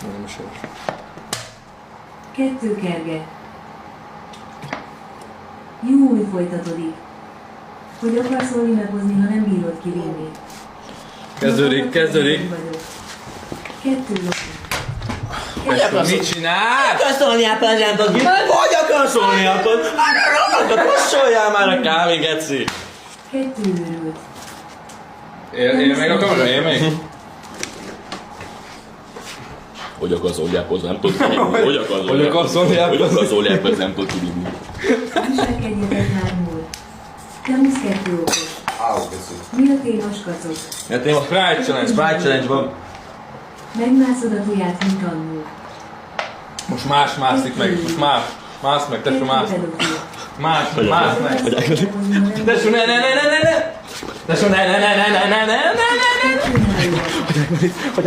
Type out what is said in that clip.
Nem is jó. 2 kerge. Júj, folytatódik. Hogy akarsz olimekozni, ha nem bírod kivinni? Kezdődik. 2 lopni. Mit csinál? Köszönni a prezentot, hogy akarsz szólni akkor? Kossoljál már a kávé, geci! 2 őrült. Él még a kamera? Él még? Hogy akarsz oljában, nem tudod kivinni? Hogy akarsz oljában? Hogy akarsz oljában, nem tudod kivinni? Viselkedjetek hármul. Te musz 2 okos. Mi a témas kacok? Hát én a Sprite Challenge van. Megmászod a tuját, mint annól. Most más mászik meg, most más. Mász meg, tesó, mász. Mász meg. Tesó, ne! Tesó, ne! Hogy